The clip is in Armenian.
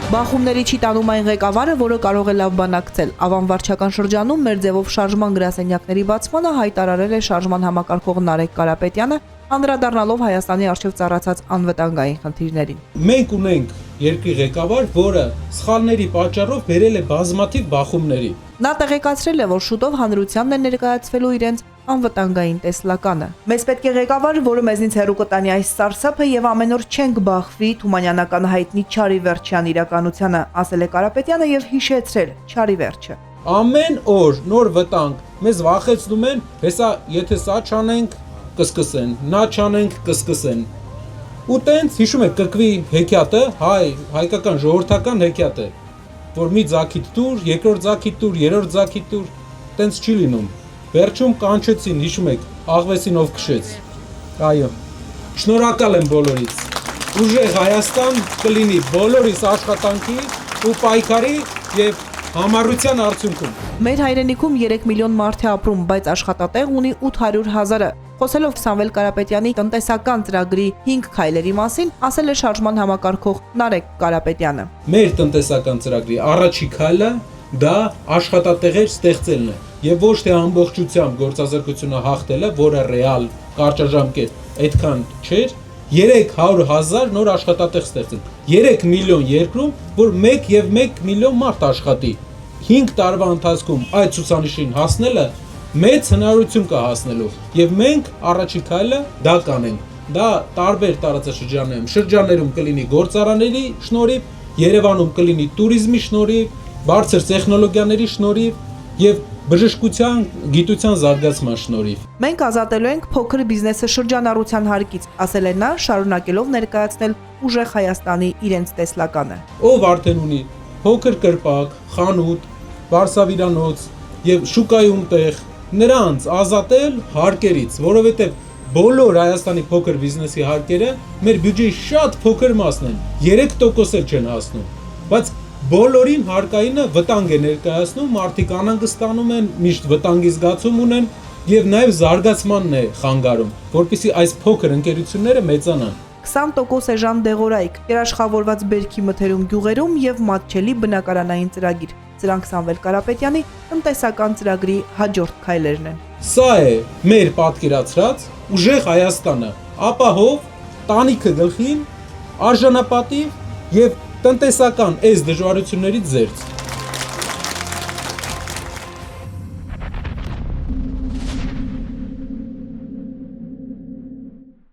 Բախումների չի տանում այն ղեկավարը, որը կարող է լավ բանակցել։ Ավան վարչական շրջանում մեր ձևով շարժման գրասենյակների բացմանը հայտարարել է շարժման համակարգող Նարեկ Կարապետյանը, անդրադառնալով Հայաստանի առջև ծառացած անվտանգային խնդիրներին։ Մենք ունենք երկրի ղեկավար, որը սխալների պատճառով բերել է բազմաթիվ բախումների։ Նա տեղեկացրել է, որ շուտով հանրությանն է ներկայացվելու իրենց անվտանգային տեսլականը։ Մեզ պետք է ղեկավար, որը մեզնից հեռու կտանի այս սարսափը եւ ամեն օր չենք բախվի Թումանյանական հայտնի Չարի վերջյան իրականությանը, ասել է Կարապետյանը եւ հիշեցրել Չարի վերջը։ Ամեն օր նոր վտանգ մեզ վախեցնում են, հեսա եթե սա չանենք, կսկսեն, նա չանենք, կսկսեն։ Ու տենց հիշում եք կկվի հեքիաթը, հայկական ժողովրդական հեքիաթ է, որ մի ձագիտ տուր, երկրորդ ձագիտ տուր, երրորդ ձագիտ տուր, տենց չի լինում։ Վերջում կանչեցին, հիշում եք, աղվեսին ով քշեց։ Այո։ Շնորհակալ եմ բոլորից։ Ուժեղ Հայաստան կլինի բոլորիս աշխատանքի ու պայքարի եւ համառության արդյունքում։ Մեր հայրենիքում 3 միլիոն մարդ է ապրում, բայց աշխատատեղ ունի 800,000-ը։ Խոսելով Սամվել Կարապետյանի տնտեսական ծրագրի 5 քայլերի մասին, ասել է շարժման համակարգող Նարեկ Կարապետյանը։ Մեր տնտեսական ծրագրի առաջին քայլը դա աշխատատեղեր ստեղծելն է եւ ոչ թե ամբողջությամբ գործազրկությունը հաղթելը, որը ռեալ կարճաժամկետ այդքան չէր, 300,000 նոր աշխատատեղ ստեղծել։ 3 միլիոն երկրում, որ 1 միլիոն մարդ աշխատի։ 5 տարվա ընթացքում այդ ցուցանիշին հասնելը մեծ հնարավորություն կա հասնելու եւ մենք առաջին քայլը դա կանենք։ Դա տարբեր շրջաններում կլինի գործարանների շնորհիվ, Երևանում կլինի туриզմի շնորհիվ, բարձր տեխնոլոգիաների շնորհիվ եւ բժշկության գիտության զարգացման շնորհիվ։ Մենք ազատելու ենք փոքր բիզնեսը շրջանառության հարկից, ասել է նա, շարունակելով ներկայացնել ուժեղ Հայաստանի իրենց տեսլականը։ Ով արդեն ունի փոքր կրպակ, խանութ, վարսավիրանոց եւ շուկայում տեղ, նրանց ազատել հարկերից, որովհետեւ բոլոր Հայաստանի փոքր բիզնեսի հարկերը մեր բյուջեի շատ փոքր մասն են, 3% էլ չեն հասնում, բայց բոլորին հարկայինը վտանգ է ներկայացնում, մարդիկ անհանգստանում են, միշտ վտանգի զգացում ունեն եւ նաեւ զարգացմանն է խանգարում, որպեսզի այս փոքր ընկերությունները մեծանան։ 20% էժան դեղորայք, երաշխավորված բերքի մթերում գյուղերում եւ մատչելի բնակարանային ծրագիր։ Սրանք Սամվել Կարապետյանի տնտեսական ծրագրի հաջորդ քայլերն են։ Սա է մեր պատկերացրած ուժեղ Հայաստանը, ապահով, տանիքը գլխին, արժանապատիվ եւ տնտեսական այս դժվարություններից զերծ։